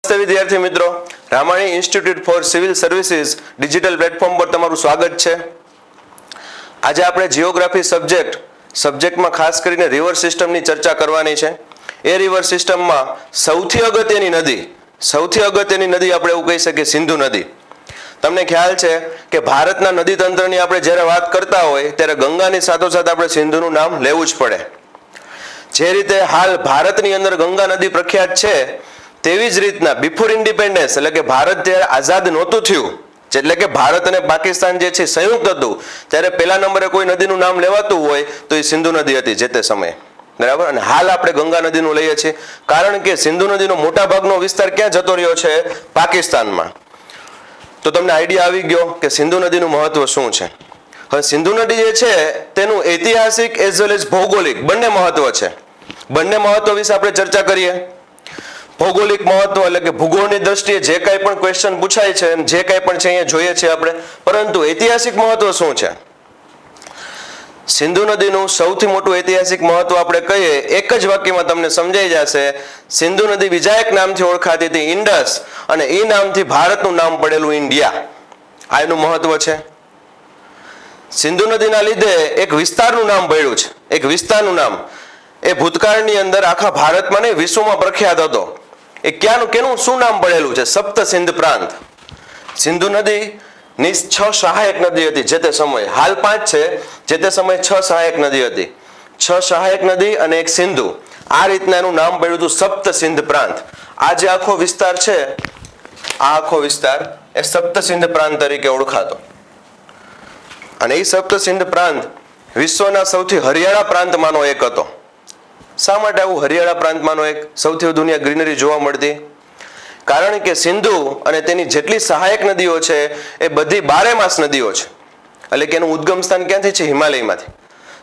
નમસ્તે વિદ્યાર્થી મિત્રો, Ramani institute for civil services digital platform પર તમારું સ્વાગત છે. આજે આપણે જીઓગ્રાફી સબ્જેક્ટમાં ખાસ કરીને રિવર સિસ્ટમની ચર્ચા કરવાની છે. એ રિવર સિસ્ટમમાં સૌથી અગત્યની નદી આપણે એવું કહી શકીએ સિંધુ નદી. તમને ખ્યાલ છે કે ભારતના નદી તંત્રની આપણે જ્યારે વાત કરતા હોય ત્યારે ગંગાની સાથોસાથ આપણે સિંધુનું નામ લેવું જ પડે. જે રીતે હાલ ભારતની અંદર ગંગા નદી પ્રખ્યાત છે, તેવી જ રીતના બિફોર ઇન્ડિપેન્ડન્સ એટલે કે ભારત જ્યારે આઝાદ નહોતું થયું, એટલે કે ભારત અને પાકિસ્તાન જે છે સંયુક્ત હતું, ત્યારે પહેલા નંબરે કોઈ નદીનું નામ લેવાતું હોય તો એ સિંધુ નદી હતી જે તે સમયે. બરાબર. અને હાલ આપણે ગંગા નદીનું લઈએ છીએ કારણ કે સિંધુ નદીનો મોટા ભાગનો વિસ્તાર ક્યાં જતો રહ્યો છે? પાકિસ્તાનમાં. તો તમને આઈડિયા આવી ગયો કે સિંધુ નદીનું મહત્વ શું છે. હવે સિંધુ નદી જે છે તેનું ઐતિહાસિક એઝ વેલ એઝ ભૌગોલિક બંને મહત્વ છે. બંને મહત્વ વિશે આપણે ચર્ચા કરીએ. ભૌગોલિક મહત્વ એટલે કે ભૂગોળની દ્રષ્ટિએ જે કાંઈ પણ ક્વેશ્ચન પૂછાય છે, જે કાંઈ પણ છે અહીંયા જોઈએ છે આપણે, પરંતુ ઐતિહાસિક મહત્વ શું છે? સિંધુ નદીનું સૌથી મોટું ઐતિહાસિક મહત્વ આપણે કહીએ, એક જ વાક્યમાં તમને સમજાઈ જશે. સિંધુ નદી બીજા એક નામથી ઓળખાતી હતી ઇન્ડસ, અને એ નામથી ભારતનું નામ પડેલું ઇન્ડિયા. આ એનું મહત્વ છે. સિંધુ નદીના લીધે એક વિસ્તારનું નામ પડ્યું છે. એક વિસ્તારનું નામ એ ભૂતકાળની અંદર આખા ભારતમાં નહીં વિશ્વમાં પ્રખ્યાત હતો. એ કેનું શું નામ પડેલું છે? સપ્ત સિંધ પ્રાંત. સિંધુ નદી ની 6 સહાયક નદી હતી જે તે સમયે. હાલ 5 છે, જે તે સમયે 6 સહાયક નદી હતી. 6 સહાયક નદી અને એક સિંધુ, આ રીતના એનું નામ પડ્યું હતું સપ્ત સિંધ પ્રાંત. આ જે આખો વિસ્તાર છે, આ આખો વિસ્તાર એ સપ્ત સિંધ પ્રાંત તરીકે ઓળખાતો. અને એ સપ્ત સિંધ પ્રાંત વિશ્વના સૌથી હરિયાળા પ્રાંતમાંનો એક હતો. શા માટે આવું હરિયાળા પ્રાંતમાંનો એક? સૌથી વધુ ત્યાં ગ્રીનરી જોવા મળતી. કારણ કે સિંધુ અને તેની જેટલી સહાયક નદીઓ છે એ બધી 12 માસ નદીઓ છે. એટલે કે એનું ઉદ્ગમ સ્થાન ક્યાંથી છે? હિમાલયમાંથી.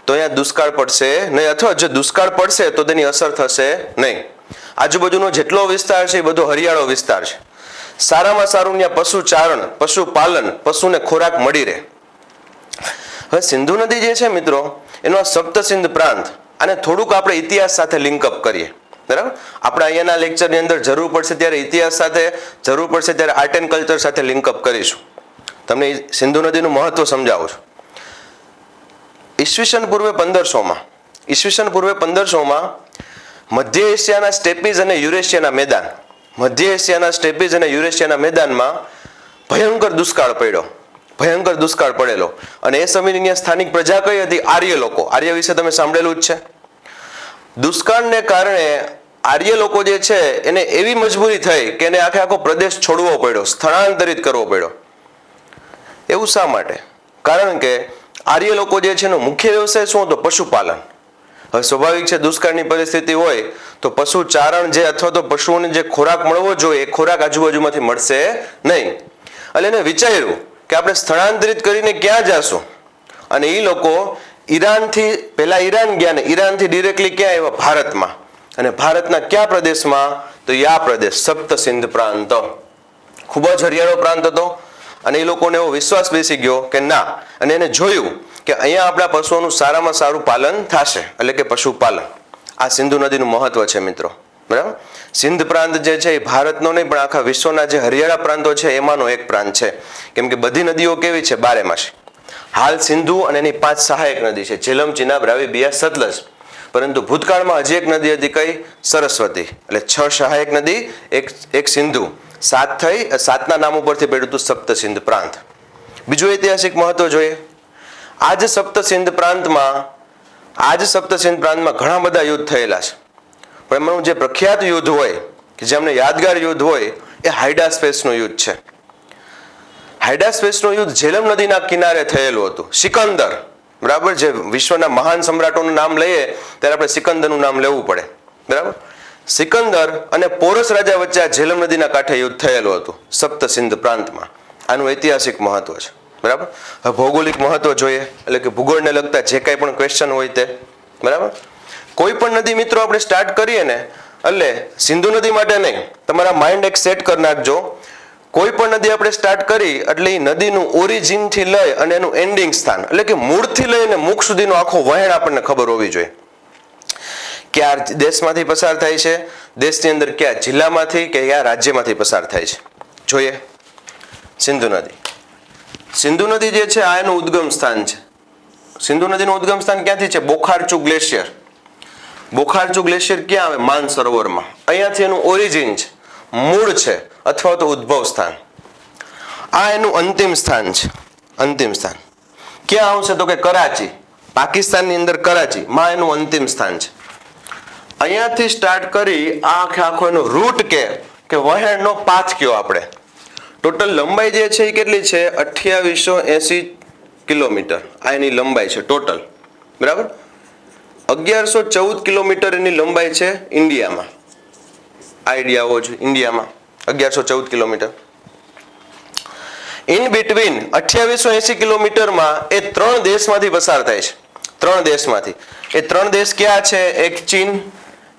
તો અહીંયા દુષ્કાળ પડશે નહીં, અથવા જો દુષ્કાળ પડશે તો તેની અસર થશે નહીં. આજુબાજુનો જેટલો વિસ્તાર છે એ બધો હરિયાળો વિસ્તાર છે. સારામાં સારું ત્યાં પશુચારણ, પશુપાલન, પશુને ખોરાક મળી રહે. હવે સિંધુ નદી જે છે મિત્રો, એનો આ સપ્ત સિંધ પ્રાંત, અને થોડુંક આપણે ઇતિહાસ સાથે લિંકઅપ કરીએ. બરાબર. આપણે અહીંયાના લેક્ચરની અંદર જરૂર પડશે ત્યારે ઇતિહાસ સાથે, જરૂર પડશે ત્યારે આર્ટ એન્ડ કલ્ચર સાથે લિંકઅપ કરીશું. તમને સિંધુ નદીનું મહત્વ સમજાવું છું. ઈસવીસન પૂર્વે 1500માં મધ્ય એશિયાના સ્ટેપીઝ અને યુરેશિયાના મેદાનમાં ભયંકર દુષ્કાળ પડેલો. અને એ સમયની સ્થાનિક પ્રજા કઈ હતી? આર્ય લોકો. આર્ય વિશે તમે સાંભળેલું જ છે. દુષ્કાળને કારણે આર્ય લોકો જે છે એને એવી મજબૂરી થઈ કે એને આખો પ્રદેશ છોડવો પડ્યો, સ્થળાંતરિત કરવો પડ્યો. એવું શા માટે? કારણ કે આર્ય લોકો જે છે એનો મુખ્ય વ્યવસાય શું હતો? પશુપાલન. હવે સ્વાભાવિક છે, દુષ્કાળની પરિસ્થિતિ હોય તો પશુચારણ જે અથવા તો પશુઓને જે ખોરાક મળવો જોઈએ એ ખોરાક આજુબાજુમાંથી મળશે નહીં. એટલે એને વિચાર્યું કે આપણે સ્થળાંતરિત કરીને ક્યાં જાશું? અને એ લોકો ઈરાનથી પહેલા ઈરાન ગયા, ને ઈરાનથી ડિરેક્ટલી ક્યાં આવ્યા? ભારતમાં. અને ભારતના કયા પ્રદેશમાં? તો આ પ્રદેશ સપ્ત સિંધ પ્રાંત. ખૂબ જ હરિયાળો પ્રાંત હતો. અને એ લોકોને એવો વિશ્વાસ બેસી ગયો કે ના, અને એને જોયું કે અહીંયા આપણા પશુઓનું સારામાં સારું પાલન થશે, એટલે કે પશુપાલન. આ સિંધુ નદીનું મહત્વ છે મિત્રો. બરાબર. સિંધ પ્રાંત જે છે એ ભારતનો નહીં પણ આખા વિશ્વના જે હરિયાળા પ્રાંતો છે એમાંનો એક પ્રાંત છે. કેમ કે બધી નદીઓ કેવી છે? 12 માસી. હાલ સિંધુ અને એની 5 સહાયક નદી છે, ઝેલમ, ચિનાબ, રાવી, બિયાસ, સતલજ. પરંતુ ભૂતકાળમાં હજી એક નદી હતી, કઈ? સરસ્વતી. એટલે 6 સહાયક નદી, એક સિંધુ, 7 થઈ. 7ના નામ ઉપરથી પડ્યું હતું સપ્ત સિંધ પ્રાંત. બીજું ઐતિહાસિક મહત્વ જોઈએ. આ જ સપ્ત સિંધ પ્રાંતમાં ઘણા બધા યુદ્ધ થયેલા છે. પણ એમાંનું જે પ્રખ્યાત યુદ્ધ હોય, કે જે અમને યાદગાર યુદ્ધ હોય, એ હાઇડાસ્પેસનું યુદ્ધ છે. હાઇડાસ્પેસનું યુદ્ધ ઝેલમ નદીના કિનારે થયેલું હતું. સિકંદર, બરાબર, જે વિશ્વના મહાન સમ્રાટોનું નામ લઈએ ત્યારે આપણે સિકંદરનું નામ લેવું પડે. બરાબર. સિકંદર અને પોરસ રાજા વચ્ચે આ ઝેલમ નદીના કાંઠે યુદ્ધ થયેલું હતું સપ્ત સિંધ પ્રાંતમાં. આનું ઐતિહાસિક મહત્વ છે. બરાબર. હવે ભૌગોલિક મહત્વ જોઈએ, એટલે કે ભૂગોળને લગતા જે કાંઈ પણ ક્વેશ્ચન હોય તે. બરાબર. કોઈ પણ નદી મિત્રો આપણે સ્ટાર્ટ કરીએ ને, એટલે સિંધુ નદી માટે નહીં, તમારા માઇન્ડ એક સેટ કરી નાખજો. કોઈ પણ નદી આપણે સ્ટાર્ટ કરી એટલે એ નદીનું ઓરિજિન થી લઈ અને એનું એન્ડિંગ સ્થાન, એટલે કે મૂળથી લઈને મુખ સુધીનો આખો વહેણ આપણને ખબર હોવી જોઈએ. કયા દેશમાંથી પસાર થાય છે, દેશની અંદર કયા જિલ્લામાંથી કે કયા રાજ્યમાંથી પસાર થાય છે. જોઈએ સિંધુ નદી. સિંધુ નદી જે છે આ એનું ઉદ્ગમ સ્થાન છે. સિંધુ નદીનું ઉદ્ગમ સ્થાન ક્યાંથી છે? બોખારચુ ગ્લેશિયર. બોખારચુ ગ્લેશિયર ક્યાં આવે? માનસરોવરમાં. અહીંયાથી એનું ઓરિજિન છે, મૂળ છે અથવા તો ઉદ્ભવ સ્થાન. આ એનું અંતિમ સ્થાન છે. અંતિમ સ્થાન ક્યાં આવશે? તો કે કરાચી, પાકિસ્તાનની અંદર કરાચી માં એનું અંતિમ સ્થાન છે. અહીંયાથી સ્ટાર્ટ કરી આખો એનો રૂટ કે વહેણનો પાથ કયો આપણે. ટોટલ લંબાઈ જે છે એ કેટલી છે? 2880 કિલોમીટર આ એની લંબાઈ છે ટોટલ. બરાબર. 1114 કિલોમીટર એની લંબાઈ છે ઇન્ડિયામાં. આઈડિયા હોવો જોઈએ. ઇન્ડિયામાં 1114 કિલોમીટર. ઇન બિટવીન 2880 કિલોમીટરમાં એ 3 દેશમાંથી પસાર થાય છે. 3 દેશમાંથી. એ 3 દેશ ક્યાં છે? એક ચીન,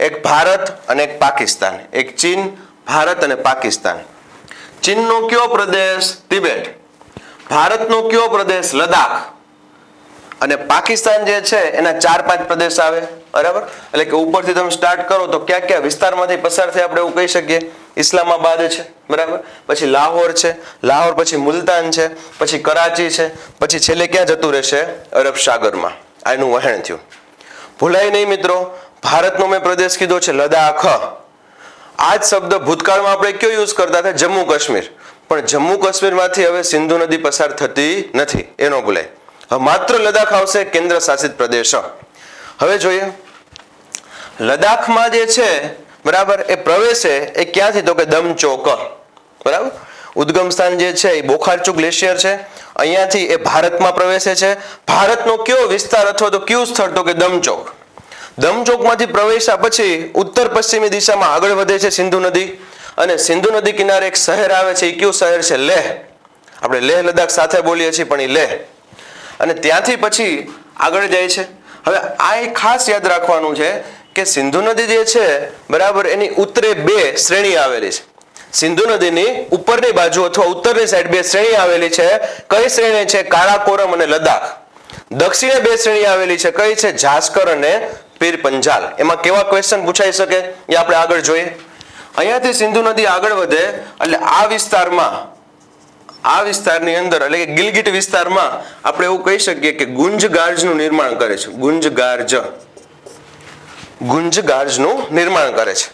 એક ભારત અને એક પાકિસ્તાન. એક ચીન, ભારત અને પાકિસ્તાન. ચીનનો કયો પ્રદેશ? તિબેટ. ભારતનો કયો પ્રદેશ? લદ્દાખ. અને પાકિસ્તાન જે છે એના 4-5 પ્રદેશ આવે. બરાબર. એટલે કે ઉપરથી તમે સ્ટાર્ટ કરો તો કયા કયા વિસ્તારમાંથી પસાર થાય આપણે એવું કહી શકીએ. ઇસ્લામાબાદ છે, બરાબર, પછી લાહોર છે, લાહોર પછી મુલતાન છે, પછી કરાચી છે, પછી છેલ્લે ક્યાં જતું રહેશે? અરબ સાગરમાં. આ એનું વહેણ થયું. ભૂલાય નહીં મિત્રો, ભારતનો મેં પ્રદેશ કીધો છે લદ્દાખ. આ જ શબ્દ ભૂતકાળમાં આપણે કયો યુઝ કરતા હતા? જમ્મુ કાશ્મીર. પણ જમ્મુ કાશ્મીરમાંથી હવે સિંધુ નદી પસાર થતી નથી, એનો ભૂલાય. હવે માત્ર લદ્દાખ આવશે કેન્દ્ર શાસિત પ્રદેશ. હવે જોઈએ લદ્દાખમાં જે છે, બરાબર, એ પ્રવેશે એ ક્યાંથી? તો કે દમચોક. બરાબર. ઉદ્ગમ સ્થાન જે છે એ બોખારચુ ગ્લેશિયર છે. અહીંયાથી એ ભારતમાં પ્રવેશે છે. ભારતનો કયો વિસ્તાર અથવા તો કયું સ્થળ? તો કે દમચોક. દમચોકમાંથી પ્રવેશ્યા પછી ઉત્તર પશ્ચિમી દિશામાં આગળ વધે છે સિંધુ નદી. અને સિંધુ નદી કિનારે એક શહેર આવે છે. એ કયું શહેર છે? લેહ. આપણે લેહ લદ્દાખ સાથે બોલીએ છીએ પણ એ લેહ. અને ત્યાંથી પછી આગળ જાય છે. હવે આ એક ખાસ યાદ રાખવાનું છે કે સિંધુ નદી જે છે, બરાબર, એની ઉત્તરે 2 શ્રેણી આવેલી છે. સિંધુ નદીની ઉપરની બાજુ અથવા ઉત્તરની સાઈડ 2 શ્રેણી આવેલી છે. કઈ શ્રેણી છે? કારાકોરમ અને લદ્દાખ. દક્ષિણે 2 શ્રેણી આવેલી છે. કઈ છે? જાસ્કર અને પીર પંજાલ. એમાં કેવા ક્વેશ્ચન પૂછાઈ શકે એ આપણે આગળ જોઈએ. અહીંયાથી સિંધુ નદી આગળ વધે એટલે આ વિસ્તારની અંદર એટલે કે ગિલગિટ વિસ્તારમાં આપણે એવું કહી શકીએ કે ગુંજ ગાર્જનું નિર્માણ કરે છે. ગુંજ ગાર્જનું નિર્માણ કરે છે.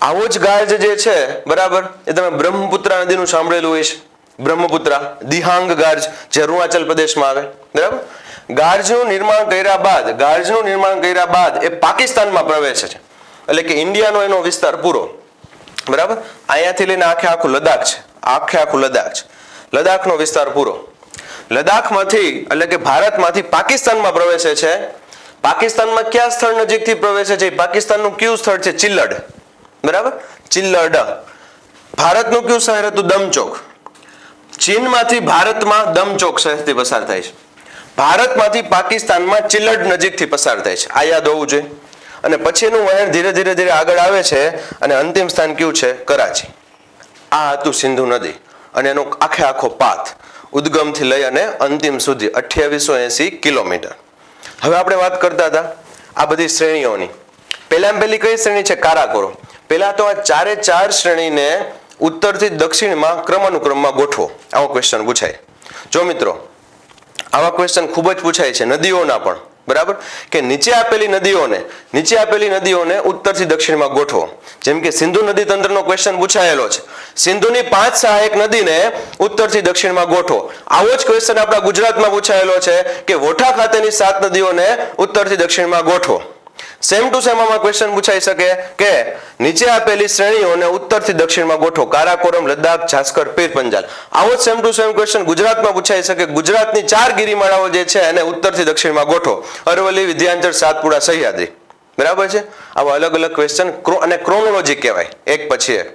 આવો જ ગાર્જ જે છે, બરાબર, એ તમે બ્રહ્મપુત્રા નદીનું સાંભળેલું હોય છે. બ્રહ્મપુત્રા, દિહાંગ ગાર્જ જે અરુણાચલ પ્રદેશમાં આવે. બરાબર. ગાર્જનું નિર્માણ કર્યા બાદ એ પાકિસ્તાનમાં પ્રવેશે છે. એટલે કે ઇન્ડિયાનો એનો વિસ્તાર પૂરો. બરાબર. અહીંયાથી લઈને આખું લદ્દાખ છે. આખું લદ્દાખ છે. લદ્દાખનો વિસ્તાર પૂરો. લદ્દાખમાંથી એટલે કે ભારતમાંથી પાકિસ્તાનમાં પ્રવેશે છે. પાકિસ્તાનમાં કયા સ્થળ નજીકથી પ્રવેશે છે? પાકિસ્તાનનું કયું સ્થળ છે? ચિલ્લડ. બરાબર. ચિલ્લડ. ભારતનું કયું શહેર હતું? દમચોક. ચીનમાંથી ભારતમાં દમચોક શહેરથી પસાર થાય છે. ભારતમાંથી પાકિસ્તાનમાં ચિલ્લડ નજીકથી પસાર થાય છે. આ યાદ હોવું જોઈએ. અને પછી એનું વહેણ ધીરે ધીરે આગળ આવે છે અને અંતિમ સ્થાન કયું છે? કરાચી. આ હતું સિંધુ નદી અને એનો આખો પાથ ઉદ્ગમથી લઈ અને અંતિમ સુધી 2880 કિલોમીટર. હવે આપણે વાત કરતા હતા આ બધી શ્રેણીઓની. પહેલી કઈ શ્રેણી છે? કારાકોરમ. પહેલા તો આ 4 શ્રેણીને ઉત્તરથી દક્ષિણમાં ક્રમાનુક્રમમાં ગોઠવો. આવો ક્વેશ્ચન પૂછાય. જો મિત્રો, આવા ક્વેશ્ચન ખૂબ જ પૂછાય છે નદીઓના પણ. બરાબર. કે નીચે આપેલી નદીઓને ઉત્તરથી દક્ષિણમાં ગોઠવો. જેમ કે સિંધુ નદી તંત્રનો ક્વેશ્ચન પૂછાયેલો છે. સિંધુની 5 સહાયક નદીને ઉત્તરથી દક્ષિણમાં ગોઠવો. આવો જ ક્વેશ્ચન આપણા ગુજરાતમાં પૂછાયેલો છે કે વોઠા ખાતેની 7 નદીઓને ઉત્તરથી દક્ષિણમાં ગોઠવો. સેમ ટુ સેમ આમાં ક્વેશ્ચન પૂછાઈ શકે કે નીચે આપેલી શ્રેણીઓને ઉત્તરથી દક્ષિણમાં ગોઠવો. કારાકોરમ, લદ્દાખ, જાસ્કર, પીર પંજાલ. આવો જ સેમ ટુ સેમ ક્વેશ્ચન ગુજરાતમાં પૂછાઈ શકે. ગુજરાતની 4 ગિરિમાળાઓ જે છે એને ઉત્તરથી દક્ષિણમાં ગોઠવો. અરવલ્લી, વિંધ્યાચલ, સાતપુડા, સહ્યાદ્રી. બરાબર છે. આવા અલગ અલગ ક્વેશ્ચન અને ક્રોનોલોજી કહેવાય, એક પછી એક.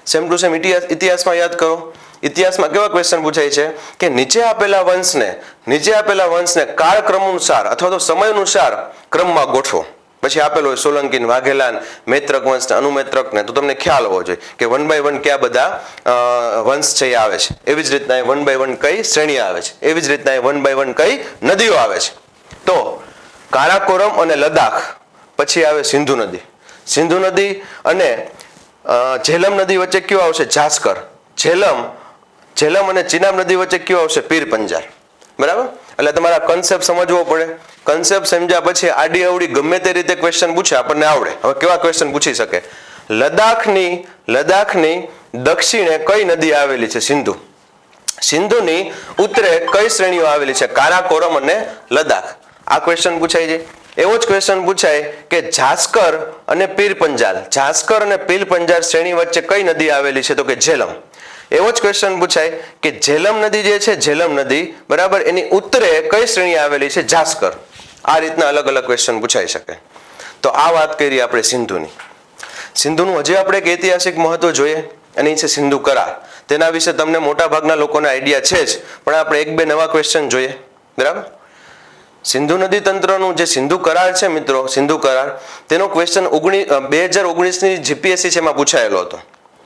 સેમ ટુ સેમ ઇતિહાસમાં યાદ કરો. ઇતિહાસમાં કેવા ક્વેશ્ચન પૂછાય છે કે નીચે આપેલા વંશને કાળક્રમ અનુસાર અથવા તો સમય અનુસાર ક્રમમાં ગોઠવો. પછી આપેલો હોય સોલંકી, વાઘેલા, મૈત્રક વંશ ને અનુમૈત્રક ને, તો તમને ખ્યાલ હોવો જોઈએ કે 1 by 1 કયા બધા વંશ છે એ આવે છે. એવી જ રીતના 1 by 1 કઈ શ્રેણી આવે છે. એવી જ રીતના 1 by 1 કઈ નદીઓ આવે છે. તો કારાકોરમ અને લદ્દાખ પછી આવે સિંધુ નદી. સિંધુ નદી અને ઝેલમ નદી વચ્ચે કયો આવશે? જાસ્કર. ઝેલમ અને ચિનાબ નદી વચ્ચે કયો આવશે? પીર પંજાલ. બરાબર? એટલે તમારે કન્સેપ્ટ સમજવો પડે. કન્સેપ્ટ સમજ્યા પછી આડી અવડી ગમે તે રીતે ક્વેશ્ચન પૂછે આપણને આવડે. હવે કેવા ક્વેશ્ચન પૂછી શકે? લદાખની દક્ષિણે કઈ નદી આવેલી છે? સિંધુ. સિંધુની ઉત્તરે કઈ શ્રેણીઓ આવેલી છે? કારાકોરમ અને લદાખ. આ ક્વેશ્ચન પૂછાય છે. એવો જ ક્વેશ્ચન પૂછાય કે જાસ્કર અને પીર પંજાલ શ્રેણી વચ્ચે કઈ નદી આવેલી છે? તો કે ઝેલમ. એવો જ ક્વેશ્ચન પૂછાય કે ઝેલમ નદી જે છે, ઝેલમ નદી બરાબર, એની ઉત્તરે કઈ શ્રેણી આવેલી છે? જાસ્કર. આ રીતના અલગ અલગ ક્વેશ્ચન પૂછાઈ શકે. તો આ વાત કરી આપણે સિંધુની. સિંધુનું હજી આપણે એક ઐતિહાસિક મહત્વ જોઈએ, અને એ છે સિંધુ કરાર. તેના વિશે તમને મોટા ભાગના લોકોને આઈડિયા છે જ, પણ આપણે એક બે નવા ક્વેશ્ચન જોઈએ. બરાબર? સિંધુ નદી તંત્રનું જે સિંધુ કરાર છે મિત્રો, સિંધુ કરાર, તેનો ક્વેશ્ચન 2019ની જીપીએસસી છે એમાં પૂછાયેલો હતો.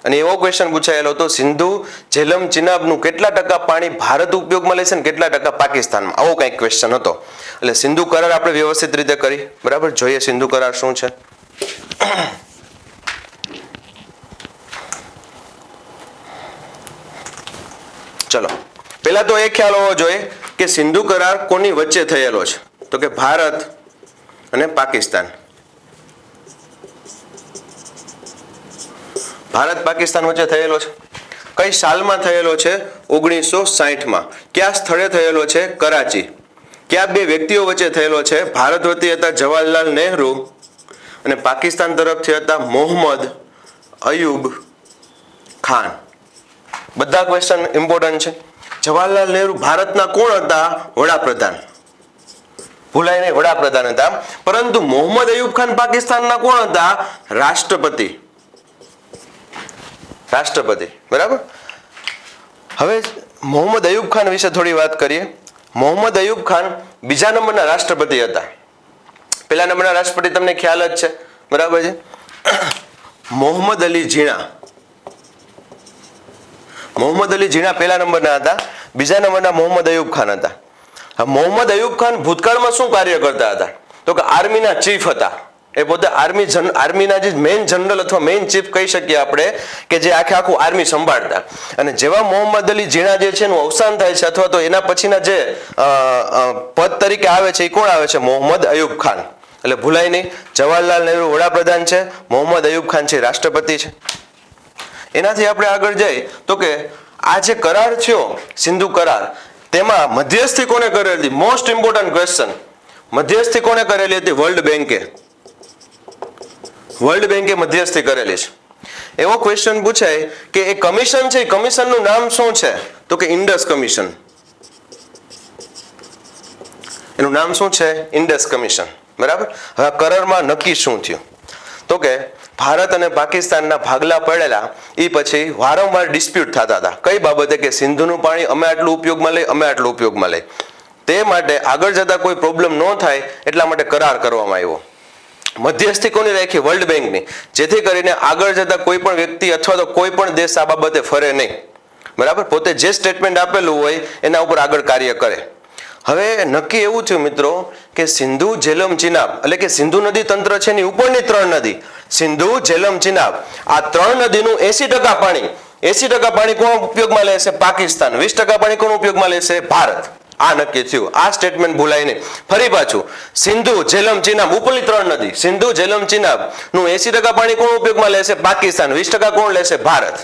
અને એવો ક્વેશ્ચન પૂછાયેલો હતો, સિંધુ ઝેલમ ચિનાબનું કેટલા ટકા પાણી ભારત ઉપયોગમાં લેશે ને કેટલા ટકા પાકિસ્તાનમાં? આવો કંઈક ક્વેશ્ચન હતો. એટલે સિંધુ કરાર આપણે વ્યવસ્થિત રીતે કરી. બરાબર? જોઈએ સિંધુ કરાર શું છે. ચલો, પહેલા તો એ ખ્યાલ હોવો જોઈએ કે સિંધુ કરાર કોની વચ્ચે થયેલો છે? તો કે ભારત અને પાકિસ્તાન. ભારત પાકિસ્તાન વચ્ચે થયેલો છે. કઈ સાલમાં થયેલો છે? 1960માં. કયા સ્થળે થયેલો છે? કરાચી. કયા બે વ્યક્તિઓ વચ્ચે થયેલો છે? ભારત વતી હતા જવાહરલાલ નહેરુ અને પાકિસ્તાન તરફથી હતા મોહમ્મદ અયુબ ખાન. બધા ક્વેશ્ચન ઇમ્પોર્ટન્ટ છે. જવાહરલાલ નહેરુ ભારતના કોણ હતા? વડાપ્રધાન. ભૂલાય નહીં, વડાપ્રધાન હતા. પરંતુ મોહમ્મદ અયુબ ખાન પાકિસ્તાનના કોણ હતા? રાષ્ટ્રપતિ. બરાબર? હવે મોહમ્મદ અયુબ ખાન વિશે થોડી વાત કરીએ. મોહમ્મદ અયુબ ખાન બીજા નંબરના રાષ્ટ્રપતિ હતા. પહેલા નંબરના રાષ્ટ્રપતિ તમને ખ્યાલ જ છે. બરાબર છે? મોહમ્મદ અલી ઝીણા પહેલા નંબરના હતા. બીજા નંબરના મોહમ્મદ અયુબ ખાન હતા. મોહમ્મદ અયુબ ખાન ભૂતકાળમાં શું કાર્ય કરતા હતા? તો કે આર્મીના ચીફ હતા. એ પોતે આર્મીના જે મેઇન જનરલ અથવા મેઇન ચીફ કહી શકીએ આપણે, કે જે આખું આર્મી સંભાળતા. અને જેવા મોહમ્મદ અલી ઝીણા જે છે એનું અવસાન થાય છે, અથવા તો એના પછીના જે પદ તરીકે આવે છે, એ કોણ આવે છે? મોહમ્મદ અયુબ ખાન. એટલે ભૂલાય નહીં, જવાહરલાલ નહેરુ વડાપ્રધાન છે, મોહમ્મદ અયુબ ખાન છે રાષ્ટ્રપતિ છે. એનાથી આપણે આગળ જઈએ તો કે આ જે કરાર થયો સિંધુ કરાર, તેમાં મધ્યસ્થી કોને કરેલી હતી? Most important question. મધ્યસ્થી કોને કરેલી હતી? વર્લ્ડ બેંકે મધ્યસ્થી કરેલી છે. એવો ક્વેશ્ચન પૂછાય કે એ કમિશન છે, કમિશનનું નામ શું છે? તો કે ઇન્ડસ કમિશન. એનું નામ શું છે? ઇન્ડસ કમિશન. બરાબર? હવે કરારમાં નક્કી શું થયું? તો કે ભારત અને પાકિસ્તાનના ભાગલા પડેલા એ પછી વારંવાર ડિસ્પ્યુટ થતા હતા. કઈ બાબતે? કે સિંધુનું પાણી અમે આટલું ઉપયોગમાં લઈ. તે માટે આગળ જતા કોઈ પ્રોબ્લેમ ન થાય એટલા માટે કરાર કરવામાં આવ્યો. મધ્યસ્થી કોની રાખી? વર્લ્ડ બેંકની. જેથી કરીને આગળ જતા કોઈ પણ વ્યક્તિ અથવા તો કોઈ પણ દેશ આ બાબતે ફરે નહીં. બરાબર? પોતે જે સ્ટેટમેન્ટ આપેલું હોય એના ઉપર આગળ કાર્ય કરે. હવે નક્કી એવું થયું મિત્રો કે સિંધુ ઝેલમ ચિનાબ, એટલે કે સિંધુ નદી તંત્ર છે એની ઉપરની ત્રણ નદી, સિંધુ ઝેલમ ચિનાબ, આ ત્રણ નદીનું 80% પાણી કોણ ઉપયોગમાં લેશે? પાકિસ્તાન. 20% પાણી કોણ ઉપયોગમાં લેશે? ભારત. આ નક્કી થયું. આ સ્ટેટમેન્ટ ભૂલાય નહીં. ફરી પાછું, સિંધુ ઝેલમ ચિનાબ ઉપરની ત્રણ નદી, સિંધુ ઝેલમ ચિનાબ નું 80% પાણી કોણ ઉપયોગમાં લેશે? પાકિસ્તાન. 20% કોણ લેશે? ભારત.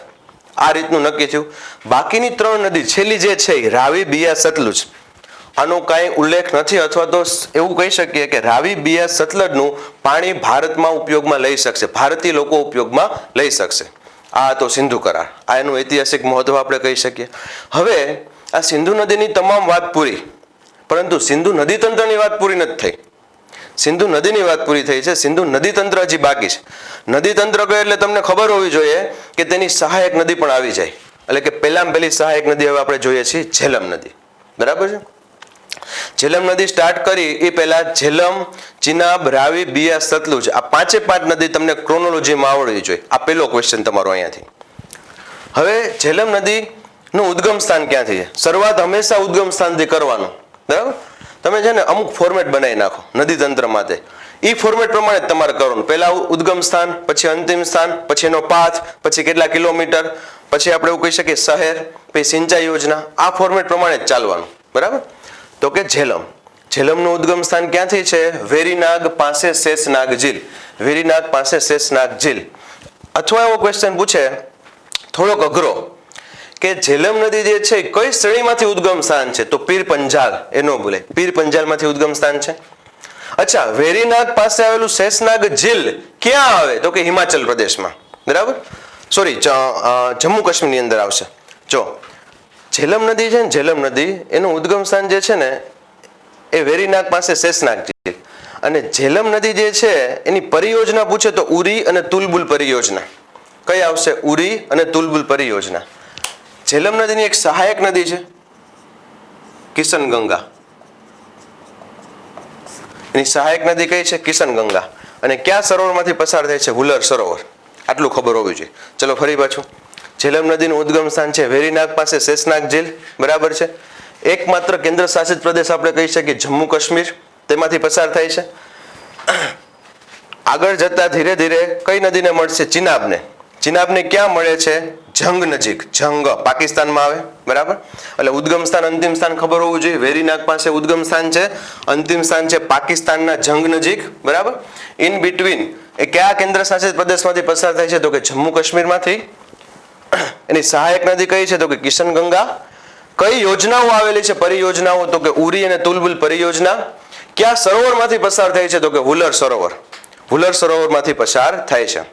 આ રીતનું નક્કી થયું. બાકીની ત્રણ નદી છેલ્લી જે છે રાવી, બિયાસ, સતલુજ, આનો કાંઈ ઉલ્લેખ નથી, અથવા તો એવું કહી શકીએ કે રાવી, બિયાસ, સતલજનું પાણી ભારતમાં ઉપયોગમાં લઈ શકશે, ભારતીય લોકો ઉપયોગમાં લઈ શકશે. આ તો સિંધુ કરાર. આ એનું ઐતિહાસિક મહત્વ આપણે કહી શકીએ. હવે આ સિંધુ નદીની તમામ વાત પૂરી, પરંતુ સિંધુ નદી તંત્રની વાત પૂરી નથી થઈ. સિંધુ નદીની વાત પૂરી થઈ છે, સિંધુ નદી તંત્ર હજી બાકી છે. નદી તંત્ર કહે એટલે તમને ખબર હોવી જોઈએ કે તેની સહાયક નદી પણ આવી જાય. એટલે કે પહેલામાં પહેલી સહાયક નદી હવે આપણે જોઈએ છીએ ઝેલમ નદી. બરાબર છે? ઝેલમ નદી સ્ટાર્ટ કરી એ પહેલા ઝેલમ, ચિનાબ, રાવી, બિયાસ, સતલુજ, આ પાંચે પાંચ નદી તમને ક્રોનોલોજીમાં આવડવી જોઈએ. આ પહેલો ક્વેશ્ચન તમારો અહીંયાથી. હવે ઝેલમ નદીનું ઉદ્ગમ સ્થાન ક્યાંથી છે? શરૂઆત હંમેશા ઉદ્ગમ સ્થાનથી કરવાનું. બરાબર? તમે છે ને અમુક ફોર્મેટ બનાવી નાખો નદી તંત્ર માટે. ઈ ફોર્મેટ પ્રમાણે જ તમારે કરવાનું. પહેલા ઉદ્ગમ સ્થાન, પછી અંતિમ સ્થાન, પછી એનો પાથ, પછી કેટલા કિલોમીટર, પછી આપણે એવું કહી શકીએ શહેર, પછી સિંચાઈ યોજના. આ ફોર્મેટ પ્રમાણે જ ચાલવાનું. બરાબર. તો કે ઝેલમ, ઝેલમનું ઉદ્ગમ સ્થાન ક્યાંથી છે? વેરીનાગ પાસે શેષનાગ ઝીલ, વેરીનાગ પાસે શેષનાગ ઝીલ. અથવા એવો ક્વેશ્ચન પૂછે થોડોક અઘરો કે ઝેલમ નદી જે છે કઈ શ્રેણીમાંથી ઉદ્ગમ સ્થાન છે? તો પીર પંજાલ, એ ન ભૂલે, પીર પંજાલમાંથી ઉદ્ગમ સ્થાન છે. અચ્છા, વેરીનાગ પાસે આવેલું શેષનાગ ઝીલ ક્યાં આવે? તો કે હિમાચલ પ્રદેશમાં. બરાબર, સોરી જમ્મુ કાશ્મીરની અંદર આવશે. જો ઝેલમ નદી છે ને, ઝેલમ નદી એનું ઉદ્ગમ સ્થાન જે છે ને એ વેરીનાગ પાસે શેષનાગ ઝીલ. અને ઝેલમ નદી જે છે એની પરિયોજના પૂછે તો ઉરી અને તુલબુલ પરિયોજના. કઈ આવશે? ઉરી અને તુલબુલ પરિયોજના. ઝેલમ નદીની એક સહાયક નદી છે કિશનગંગા. એની સહાયક નદી કઈ છે? કિશનગંગા. અને કયા સરોવરમાંથી પસાર થાય છે? હુલર સરોવર. આટલું ખબર હોવી જોઈએ. ચલો ફરી પાછું, ઝેલમ નદીનું ઉદ્ગમ સ્થાન છે વેરીનાગ પાસે શેષનાગ ઝીલ. બરાબર છે. એકમાત્ર કેન્દ્ર શાસિત પ્રદેશ આપણે કહી શકીએ જમ્મુ કાશ્મીર, તેમાંથી પસાર થાય છે. આગળ જતા ધીરે ધીરે કઈ નદીને મળશે? ચિનાબને. ચિનાબને ક્યાં મળે છે? જંગ નજીક. જંગ પાકિસ્તાનમાં આવે. બરાબર. એટલે ઉદ્ગમ સ્થાન અંતિમ સ્થાન ખબર હોવું જોઈએ. વેરીનાગ પાસે ઉદ્ગમ સ્થાન છે, અંતિમ સ્થાન છે પાકિસ્તાનના જંગ નજીક. બરાબર. ઇન બિટવીન એ કયા કેન્દ્ર શાસિત પ્રદેશમાંથી પસાર થાય છે? તો કે જમ્મુ કાશ્મીરમાંથી. એની સહાયક નદી કઈ છે? તો કે કિશનગંગા. કઈ યોજનાઓ આવેલી છે? પરિયોજનાઓ. તો કે ઉરી અને તુલબુલ પરિયોજના. કયા સરોવરમાંથી પસાર થાય છે? તો કે હુલર સરોવર. હુલર સરોવરમાંથી પસાર થાય છે.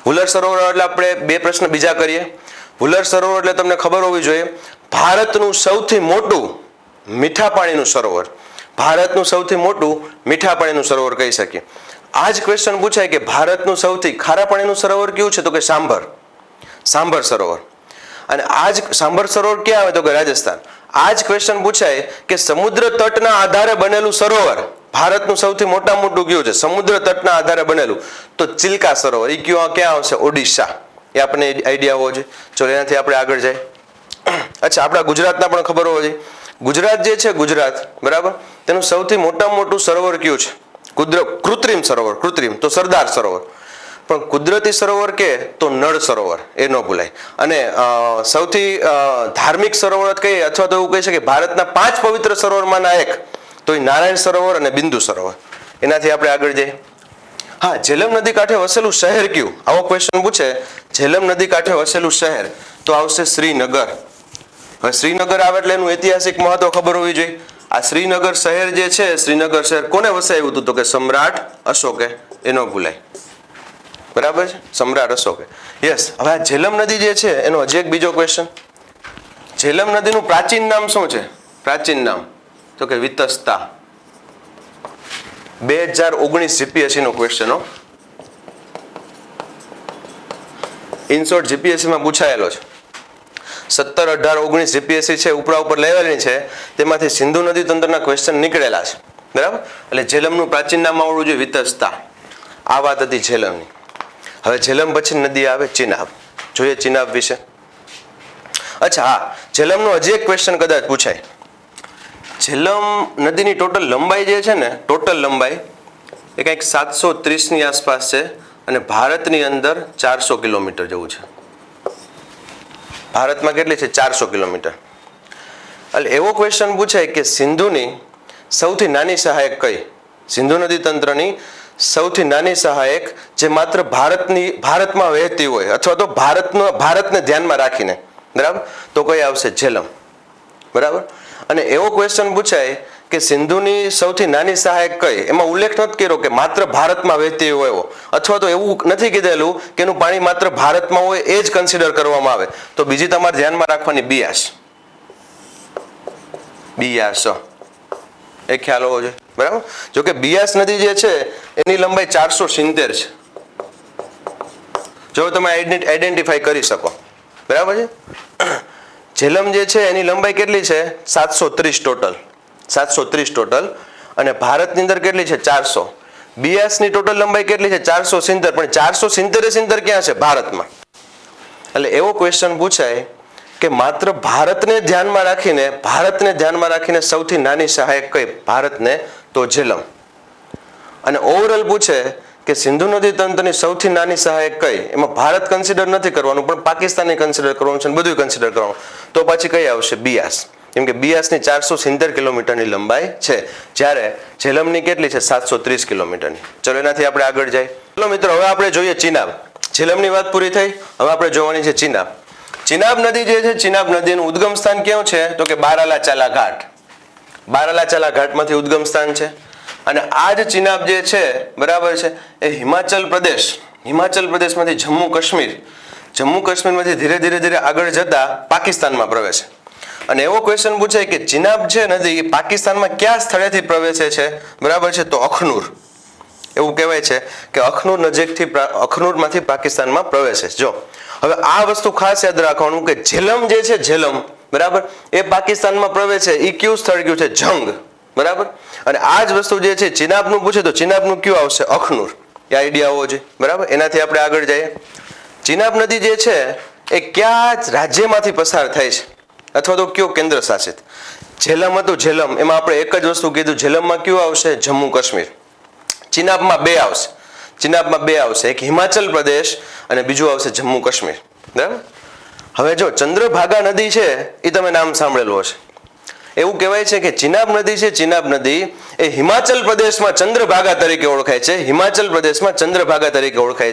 હુલર સરોવર એટલે આપણે બે પ્રશ્ન બીજા કરીએ. હુલર સરોવર એટલે તમને ખબર હોવી જોઈએ ભારતનું સૌથી મોટું મીઠા પાણીનું સરોવર. ભારતનું સૌથી મોટું મીઠા પાણીનું સરોવર કહી શકીએ. આ જ ક્વેશ્ચન પૂછાય કે ભારતનું સૌથી ખારા પાણીનું સરોવર કયું છે? તો કે સાંભર. સાંભર સરોવર. અને આ જ સાંભર સરોવર ક્યાં આવે? તો કે રાજસ્થાન. આ જ ક્વેશ્ચન પૂછાય કે સમુદ્ર તટના આધારે બનેલું સરોવર ભારતનું સૌથી મોટું કયું છે? સમુદ્ર તટના આધારે બનેલું. તો ચિલ્કા સરોવર. એ ક્યાં આવશે? ઓડિશા. એ આપણને આઈડિયા હોવો જોઈએ. ચલો એનાથી આપણે આગળ જાય. અચ્છા, આપણા ગુજરાતના પણ ખબર હોવો જોઈએ. ગુજરાત જે છે ગુજરાત, બરાબર, તેનું સૌથી મોટું સરોવર કયું છે? કૃત્રિમ સરોવર. કૃત્રિમ તો સરદાર સરોવર. પણ કુદરતી સરોવર કે તો નળ સરોવર, એ ન ભૂલાય. અને સૌથી ધાર્મિક સરોવર કહીએ અથવા તો એવું કહી શકીએ ભારતના 5 પવિત્ર સરોવરમાંના એક, તો એ નારાયણ સરોવર અને બિંદુ સરોવર. એનાથી આપણે આગળ જઈએ. હા, ઝેલમ નદી કાંઠે વસેલું શહેર કયું? આવો ક્વેશ્ચન પૂછે. ઝેલમ નદી કાંઠે વસેલું શહેર તો આવશે શ્રીનગર. હવે શ્રીનગર આવે એટલે એનું ઐતિહાસિક મહત્વ ખબર હોવી જોઈએ. આ શ્રીનગર શહેર જે છે, શ્રીનગર શહેર કોને વસાવ્યું હતું? તો કે સમ્રાટ અશોકે. એ ન ભૂલાય. બરાબર છે, સમ્રાટ અશોકે. યસ. હવે આ ઝેલમ નદી જે છે એનો હજી એક બીજો ક્વેશ્ચન. ઝેલમ નદીનું પ્રાચીન નામ શું છે? પ્રાચીન નામ તો કે વિતસ્તા. 2019 જીપીએસસી નો ક્વેશ્ચન હો. ઇનશોર્ટ જીપીએસસી માં પૂછાયેલો છે. 17, 18, 19 જીપીએસસી છે ઉપરા ઉપર લેવલની છે, તેમાંથી સિંધુ નદી તંત્રના ક્વેશ્ચન નીકળેલા છે. બરાબર. એટલે ઝેલમનું પ્રાચીન નામ આવડવું જોઈએ વિતસ્તા. આ વાત હતી ઝેલમની. હવે ઝેલમ પછી નદી આવે ચિનાબ. જોઈએ ચિનાબ વિશે. અચ્છા, હા, ઝેલમનો હજી એક ક્વેશ્ચન કદાચ પૂછાય. ઝેલમ નદીની ટોટલ લંબાઈ જે છે ને, ટોટલ લંબાઈ એ કંઈક 730 ની આસપાસ છે અને ભારતની અંદર 400 કિલોમીટર જેવું છે. ભારતમાં કેટલી છે? 400 કિલોમીટર. એટલે એવો ક્વેશ્ચન પૂછાય કે સિંધુની સૌથી નાની સહાયક કઈ? સિંધુ નદી તંત્રની સૌથી નાની સહાયક જે માત્ર ભારતમાં વહેતી હોય અથવા તો ભારતને ધ્યાનમાં રાખીને, બરાબર, તો કઈ આવશે? ઝેલમ. બરાબર. અને એવો ક્વેશ્ચન પૂછાય કે સિંધુની સૌથી નાની સહાયક કઈ? એમાં ઉલ્લેખ નથી કર્યો કે માત્ર ભારતમાં વહેતી હોય એવો, અથવા તો એવું નથી કીધેલું કે એનું પાણી માત્ર ભારતમાં હોય એ જ કન્સિડર કરવામાં આવે. તો બીજી તમારે ધ્યાનમાં રાખવાની બિયાસ. બિયાસ એ ખ્યાલ હોવો જોઈએ. બરાબર. જો કે બિયાસ નદી જે છે એની લંબાઈ 470 છે. જો તમે આઈડેન્ટિફાઈ કરી શકો. બરાબર છે. ઝેલમ જે છે એની લંબાઈ કેટલી છે? 730 ટોટલ. 730 ટોટલ. અને ભારતની અંદર કેટલી છે? 400. બિયાસની ટોટલ લંબાઈ કેટલી છે? 470. પણ 470 ક્યાં છે? ભારતમાં. એટલે એવો ક્વેશ્ચન પૂછાય કે માત્ર ભારતને ધ્યાનમાં રાખીને સૌથી નાની સહાયક કઈ? ભારતને, તો ઝેલમ. અને ઓવરઓલ પૂછે કે સિંધુ નદી તંત્રની સૌથી નાની સહાયક કઈ, એમાં ભારત કન્સિડર નથી કરવાનું પણ પાકિસ્તાનને કન્સિડર કરવાનું છે, બધું કન્સિડર કરવાનું, તો પછી કઈ આવશે? બિયાસ. કેમ કે બિયાસની 470 કિલોમીટરની લંબાઈ છે, જ્યારે ઝેલમની કેટલી છે? 730 કિલોમીટરની. ચલો એનાથી આપણે આગળ જાય. ચલો મિત્રો, હવે આપણે જોઈએ ચિનાબ. ઝેલમની વાત પૂરી થઈ, હવે આપણે જોવાની છે ચિનાબ. ચિનાબ નદી જે છે, ચિનાબ નદીનું ઉદ્ગમ સ્થાન ક્યાં છે? તો કે બારાલાચાલા ઘાટ. બારાલાચાલા ઘાટમાંથી ઉદ્ગમ સ્થાન છે. અને આ જ ચિનાબ જે છે, બરાબર છે, એ હિમાચલ પ્રદેશમાંથી જમ્મુ કાશ્મીરમાંથી ધીરે ધીરે આગળ જતા પાકિસ્તાનમાં પ્રવેશે. અને એવો ક્વેશ્ચન પૂછાય કે ચિનાબ છે નદી એ પાકિસ્તાનમાં કયા સ્થળેથી પ્રવેશે છે? બરાબર છે, તો અખનૂર. એવું કહેવાય છે કે અખનૂરમાંથી પાકિસ્તાનમાં પ્રવેશે. જો હવે આ વસ્તુ ખાસ યાદ રાખવાનું કે ઝેલમ જે છે, ઝેલમ, બરાબર, એ પાકિસ્તાનમાં પ્રવેશે. એ કયું સ્થળ કયું છે? જંગ. બરાબર. અને આ જ વસ્તુ જે છે ચિનાબનું પૂછે તો ચિનાબનું કયું આવશે? અખનૂર. એ આઈડિયા હોવો જોઈએ. બરાબર. એનાથી આપણે આગળ જઈએ. ચિનાબ નદી જે છે એ કયા રાજ્યમાંથી પસાર થાય છે, અથવા તો કયો કેન્દ્ર શાસિત? ઝેલમ હતું, ઝેલમ, એમાં આપણે એક જ વસ્તુ કીધું. ઝેલમમાં કયું આવશે? જમ્મુ કાશ્મીર. ચિનાબમાં બે આવશે, એક હિમાચલ પ્રદેશ અને બીજું આવશે જમ્મુ કાશ્મીર. બરાબર. હવે જો ચંદ્રભાગા નદી છે, એ તમે નામ સાંભળેલું હશે. એવું કહેવાય છે કે ચિનાબ નદી છે, ચિનાબ નદી એ હિમાચલ પ્રદેશમાં ચંદ્રભાગા તરીકે ઓળખાય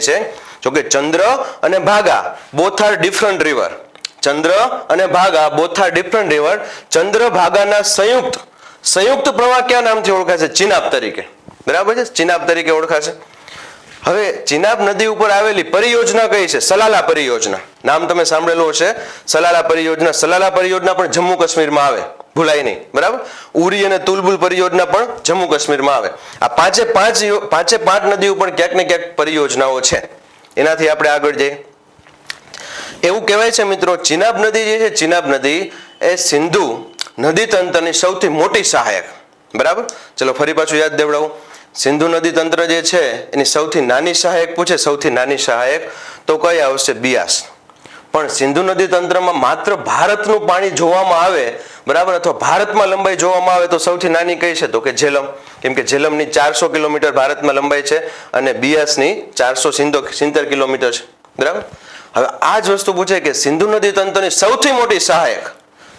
છે. જોકે ચંદ્ર અને ભાગા બોથ આર ડિફરન્ટ રિવર. ચંદ્રભાગાના સંયુક્ત પ્રવાહ કયા નામથી ઓળખાય છે? ચિનાબ તરીકે. બરાબર છે, ચિનાબ તરીકે ઓળખાશે. હવે ચિનાબ નદી ઉપર આવેલી પરિયોજના કઈ છે? સલાલા પરિયોજના. નામ તમે સાંભળેલું હશે, સલાલા પરિયોજના પણ જમ્મુ કાશ્મીરમાં આવે, ભૂલાય નહીં. બરાબર. ઉરી અને તુલબુલ પરિયોજના પણ જમ્મુ કાશ્મીરમાં આવે. આ પાંચે પાંચ નદી ઉપર ક્યાંક ને ક્યાંક પરિયોજનાઓ છે. એનાથી આપણે આગળ જઈએ. એવું કહેવાય છે મિત્રો, ચિનાબ નદી જે છે, ચિનાબ નદી એ સિંધુ નદી તંત્રની સૌથી મોટી સહાયક. બરાબર. ચલો ફરી પાછું યાદ દેવડાવું. સિંધુ નદી તંત્ર જે છે એની સૌથી નાની સહાયક પૂછે, સૌથી નાની સહાયક તો કઈ આવશે? બિયાસ. પણ સિંધુ નદી તંત્રમાં માત્ર ભારતનું પાણી જોવામાં આવે, બરાબર, અથવા ભારતમાં લંબાઈ જોવામાં આવે તો સૌથી નાની કઈ છે? તો કે ઝેલમ. કેમ કે ઝેલમની 400 કિલોમીટર ભારતમાં લંબાઈ છે અને બિયાસની 470 કિલોમીટર છે. બરાબર. હવે આ જ વસ્તુ પૂછે કે સિંધુ નદી તંત્રની સૌથી મોટી સહાયક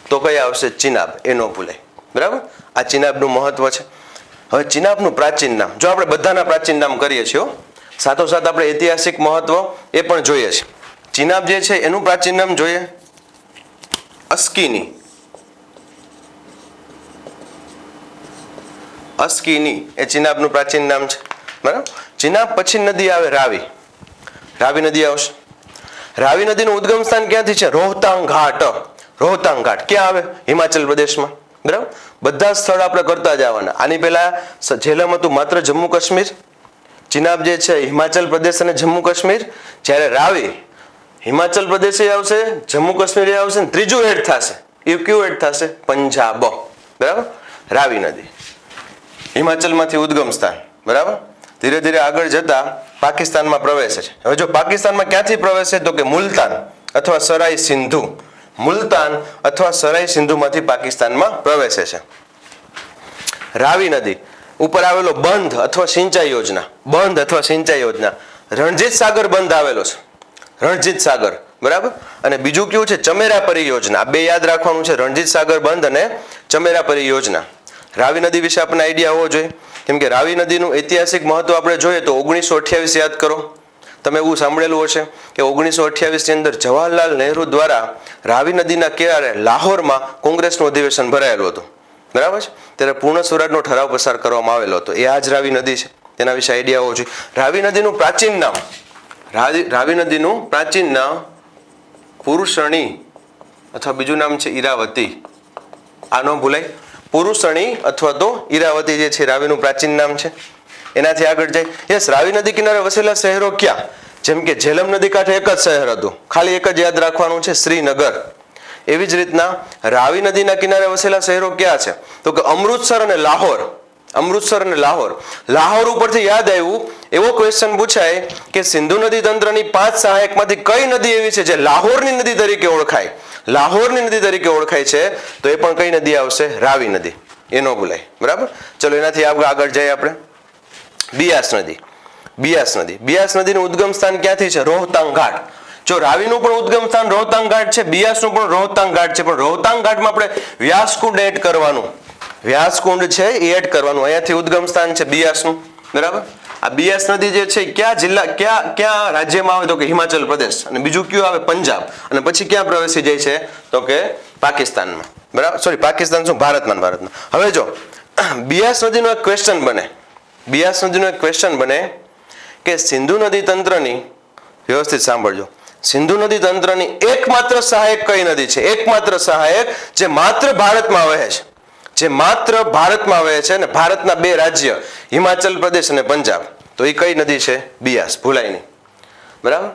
તો કઈ આવશે? ચિનાબ. એ ન ભૂલાય. બરાબર. આ ચિનાબનું મહત્વ છે. હવે ચિનાબનું પ્રાચીન નામ, જો આપણે બધાના પ્રાચીન નામ કરીએ છીએ, સાથોસાથ આપણે ઐતિહાસિક મહત્વ એ પણ જોઈએ છીએ. ચિનાબ જે છે એનું પ્રાચીન નામ જોઈએ, અસ્કિની. એ ચિનાબનું પ્રાચીન નામ છે. બરાબર. ચિનાબ પછી નદી આવે રાવી નદી આવશે. રાવી નદીનું ઉદ્ગમ સ્થાન ક્યાંથી છે? રોહતાંગ ઘાટ. ક્યાં આવે? હિમાચલ પ્રદેશમાં. બરાબર. બધા સ્થળ આપણે કરતા જવાના. આની પહેલા ઝેલમ હતું માત્ર જમ્મુ કાશ્મીર, ચિનાબ જે છે હિમાચલ પ્રદેશ અને જમ્મુ કાશ્મીર, જ્યારે રાવી હિમાચલ પ્રદેશ આવશે, જમ્મુ કાશ્મીર આવશે, ને ત્રીજું એડ થશે. એ કયું એડ થશે? પંજાબ. બરાબર. રાવી નદી હિમાચલમાંથી ઉદ્ગમ સ્થાન, બરાબર, ધીરે ધીરે આગળ જતા પાકિસ્તાનમાં પ્રવેશે છે. હવે જો પાકિસ્તાનમાં ક્યાંથી પ્રવેશે તો કે મુલતાન અથવા સરાય સિંધુમાંથી પાકિસ્તાનમાં પ્રવેશે છે. રાવી નદી ઉપર આવેલો બંધ અથવા સિંચાઈ યોજના રણજીત સાગર બંધ આવેલો છે. બરાબર. અને બીજું કયું છે? ચમેરા પરિયોજના. આ બે યાદ રાખવાનું છે, રણજીત સાગર બંધ અને ચમેરા પરિયોજના. રાવી નદી વિશે આપણને આઈડિયા હોવો જોઈએ. કેમ કે રાવી નદીનું ઐતિહાસિક મહત્વ આપણે જોઈએ તો 1928 યાદ કરો. તમે એવું સાંભળેલું હશે કે 1928 ની અંદર જવાહરલાલ નહેરુ દ્વારા રાવી નદીના કિનારે લાહોરમાં કોંગ્રેસનું અધિવેશન ભરાયેલું હતું. બરાબર છે. ત્યારે પૂર્ણ સ્વરાજનો ઠરાવ પસાર કરવામાં આવેલો હતો. એ આ જ રાવી નદી છે, તેના વિશે આઈડિયા હોવો જોઈએ. રાવી નદીનું પ્રાચીન નામ પુરુષણી અથવા બીજું નામ છે ઈરાવતી. આ ન ભૂલાય. પુરુષણી અથવા તો ઈરાવતી જે છે રાવીનું પ્રાચીન નામ છે. એનાથી આગળ જાય. યસ, રાવી નદી કિનારે વસેલા શહેરો ક્યાં? જેમ કે ઝેલમ નદી કાંઠે એક જ શહેર હતું, ખાલી એક જ યાદ રાખવાનું છે, શ્રીનગર. એવી જ રીતના રાવી નદીના કિનારે વસેલા શહેરો ક્યાં છે? તો કે અમૃતસર અને લાહોર. લાહોર ઉપરથી યાદ આવ્યું, એવો ક્વેશ્ચન પૂછાય કે સિંધુ નદી તંત્રની 5 સહાયકમાંથી કઈ નદી એવી છે જે લાહોરની નદી તરીકે ઓળખાય? છે તો એ પણ કઈ નદી આવશે? રાવી નદી. એ ન ભૂલાય. બરાબર. ચલો એનાથી આગળ જઈએ આપણે. બિયાસ નદીનું ઉદ્ગમ સ્થાન ક્યાંથી છે? રોહતાંગ ઘાટ. જો રાવીનું પણ ઉદ્ગમ સ્થાન રોહતાંગ ઘાટ છે, બિયાસનું પણ રોહતાંગ ઘાટ છે, પણ રોહતાંગ ઘાટમાં આપણે વ્યાસકુંડ એડ કરવાનું. વ્યાસકુંડ છે એ એડ કરવાનું. અહીંયાથી ઉદ્ગમ સ્થાન છે બિયાસનું. બરાબર. આ બિયાસ નદી જે છે કયા જિલ્લા ક્યાં રાજ્યમાં આવે? તો કે હિમાચલ પ્રદેશ. અને બીજું કયું આવે? પંજાબ. અને પછી ક્યાં પ્રવેશી જાય છે? તો કે પાકિસ્તાનમાં. બરાબર. સોરી, પાકિસ્તાન શું, ભારતમાં. હવે જો બિયાસ નદીનો એક ક્વેશ્ચન બને કે સિંધુ નદી તંત્રની, વ્યવસ્થિત સાંભળજો, સિંધુ નદી તંત્રની એકમાત્ર સહાયક કઈ નદી છે? એકમાત્ર સહાયક જે માત્ર ભારતમાં વહે છે, અને ભારતના બે રાજ્ય હિમાચલ પ્રદેશ અને પંજાબ. તો એ કઈ નદી છે? બિયાસ. ભૂલાય નહીં. બરાબર.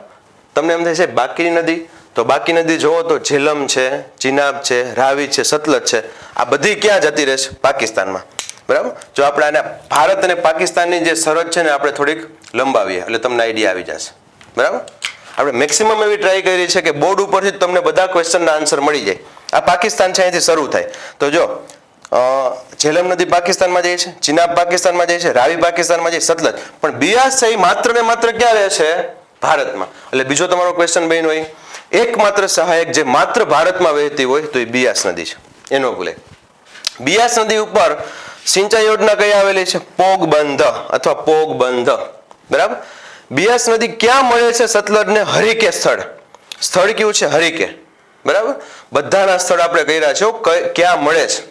તમને એમ થાય છે બાકીની નદી, તો બાકી નદી જોવો તો ઝેલમ છે, ચિનાબ છે, રાવી છે, સતલજ છે, આ બધી ક્યાં જતી રહેશે? પાકિસ્તાનમાં. બરાબર. જો આપણે આને ભારત અને પાકિસ્તાનની જે સરહદ છે ને આપણે થોડીક લંબાવીએ એટલે તમને આઈડિયા આવી જશે. બરાબર. આપણે મેક્સિમમ એવી ટ્રાય કરી છે કે બોર્ડ ઉપરથી તમને બધા ક્વેશ્ચનના આન્સર મળી જાય. આ પાકિસ્તાન છે, અહીંથી શરૂ થાય. તો જો ઝેલમ નદી પાકિસ્તાનમાં જાય છે, ચિનાબ પાકિસ્તાનમાં જાય છે, રાવી પાકિસ્તાનમાં જાય, સતલજ. પણ બિયાસ છે એ માત્ર ને માત્ર ક્યાં રહે છે? ભારતમાં. એટલે બીજો તમારો ક્વેશ્ચન બન્યો હોય એકમાત્ર સહાયક જે માત્ર ભારતમાં વહેતી હોય તો એ બિયાસ નદી છે. એનો ભૂલે. બિયાસ નદી ઉપર સિંચાઈ યોજના કઈ આવેલી છે? પોગબંધ અથવા પોગબંધ. બરાબર. બિયાસ નદી ક્યાં મળે છે? સતલજને હરિકે સ્થળ કયું છે? હરિકે. બરાબર. બધાના સ્થળ આપણે કર્યા છે. ક્યાં મળે છે?